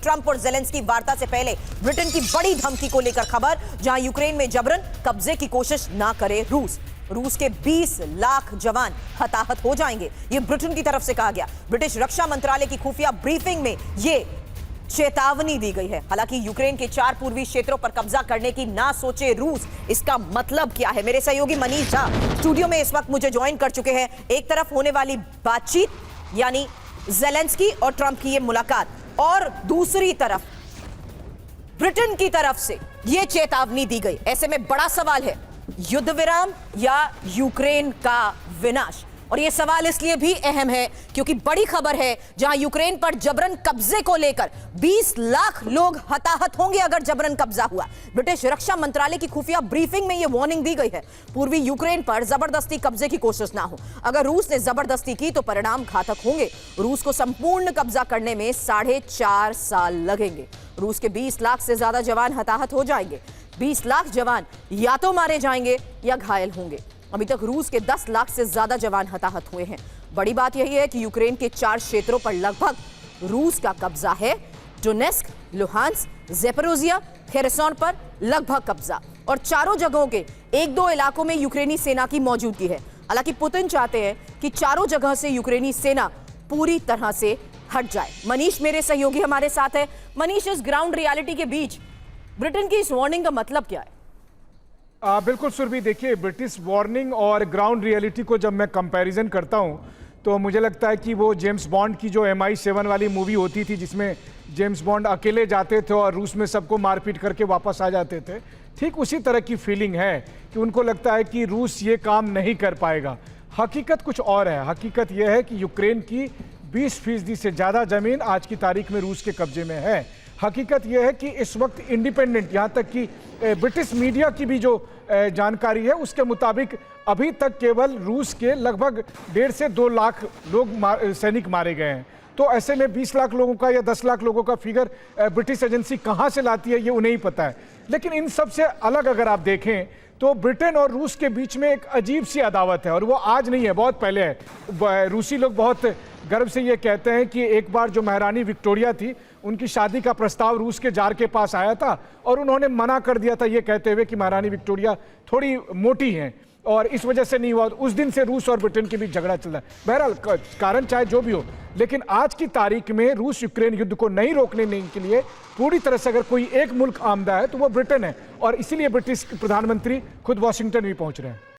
Trump और Zelensky वार्ता से पहले ब्रिटेन की बड़ी धमकी को लेकर खबर, जहां यूक्रेन में जबरन कब्जे की कोशिश ना करे रूस के 20 लाख जवान हताहत हो जाएंगे, यह ब्रिटेन की तरफ से कहा गया। ब्रिटिश रक्षा मंत्रालय की खुफिया ब्रीफिंग में यह चेतावनी दी गई है। हालांकि यूक्रेन के 4 पूर्वी क्षेत्रों पर कब्जा करने की ना सोचे रूस, इसका मतलब क्या है? मेरे सहयोगी मनीष झा स्टूडियो में इस वक्त मुझे ज्वाइन कर चुके हैं। एक तरफ होने वाली बातचीत यानी जेलेंस्की और ट्रंप की यह मुलाकात, और दूसरी तरफ ब्रिटेन की तरफ से यह चेतावनी दी गई। ऐसे में बड़ा सवाल है, युद्ध विराम या यूक्रेन का विनाश? और यह सवाल इसलिए भी अहम है क्योंकि बड़ी खबर है, जहां यूक्रेन पर जबरन कब्जे को लेकर 20 लाख लोग हताहत होंगे अगर जबरन कब्जा हुआ। ब्रिटिश रक्षा मंत्रालय की खुफिया ब्रीफिंग में यह वार्निंग दी गई है, पूर्वी यूक्रेन पर जबरदस्ती कब्जे की कोशिश ना हो। अगर रूस ने जबरदस्ती की तो परिणाम घातक होंगे। रूस को संपूर्ण कब्जा करने में 4.5 साल लगेंगे। रूस के 20 लाख से ज्यादा जवान हताहत हो जाएंगे। 20 लाख जवान या तो मारे जाएंगे या घायल होंगे। अभी तक रूस के 10 लाख से ज्यादा जवान हताहत हुए हैं। बड़ी बात यही है कि यूक्रेन के 4 क्षेत्रों पर लगभग रूस का कब्जा है। डोनेस्क, लुहांस्क, ज़ेपोरिज़िया, खेरसन पर लगभग कब्जा, और चारों जगहों के 1-2 इलाकों में यूक्रेनी सेना की मौजूदगी है। हालांकि पुतिन चाहते हैं कि चारों जगह से यूक्रेनी सेना पूरी तरह से हट जाए। मनीष मेरे सहयोगी हमारे साथ है। मनीष, इस ग्राउंड रियलिटी के बीच ब्रिटेन की इस वार्निंग का मतलब क्या है? बिल्कुल सुरभि, देखिए ब्रिटिश वार्निंग और ग्राउंड रियलिटी को जब मैं कंपैरिजन करता हूं तो मुझे लगता है कि वो जेम्स बॉन्ड की जो MI7 वाली मूवी होती थी जिसमें जेम्स बॉन्ड अकेले जाते थे और रूस में सबको मारपीट करके वापस आ जाते थे, ठीक उसी तरह की फीलिंग है कि उनको लगता है कि रूस ये काम नहीं कर पाएगा। हकीकत कुछ और है। हकीकत यह है कि यूक्रेन की 20% से ज़्यादा ज़मीन आज की तारीख में रूस के कब्जे में है। हकीकत यह है कि इस वक्त इंडिपेंडेंट, यहाँ तक कि ब्रिटिश मीडिया की भी जो जानकारी है उसके मुताबिक अभी तक केवल रूस के लगभग 1.5 से 2 लाख लोग सैनिक मारे गए हैं। तो ऐसे में 20 लाख लोगों का या 10 लाख लोगों का फिगर ब्रिटिश एजेंसी कहाँ से लाती है ये उन्हें ही पता है। लेकिन इन सब से अलग अगर आप देखें तो ब्रिटेन और रूस के बीच में एक अजीब सी अदावत है, और वो आज नहीं है, बहुत पहले है। रूसी लोग बहुत गर्व से ये कहते हैं कि एक बार जो महारानी विक्टोरिया थी उनकी शादी का प्रस्ताव रूस के जार के पास आया था और उन्होंने मना कर दिया था, ये कहते हुए कि महारानी विक्टोरिया थोड़ी मोटी हैं और इस वजह से नहीं हुआ। उस दिन से रूस और ब्रिटेन के बीच झगड़ा चल रहा है। बहरहाल कारण चाहे जो भी हो, लेकिन आज की तारीख में रूस यूक्रेन युद्ध को नहीं रोकने के लिए पूरी तरह से अगर कोई एक मुल्क आमदा है तो वो ब्रिटेन है, और इसीलिए ब्रिटिश प्रधानमंत्री खुद वॉशिंगटन भी पहुंच रहे हैं।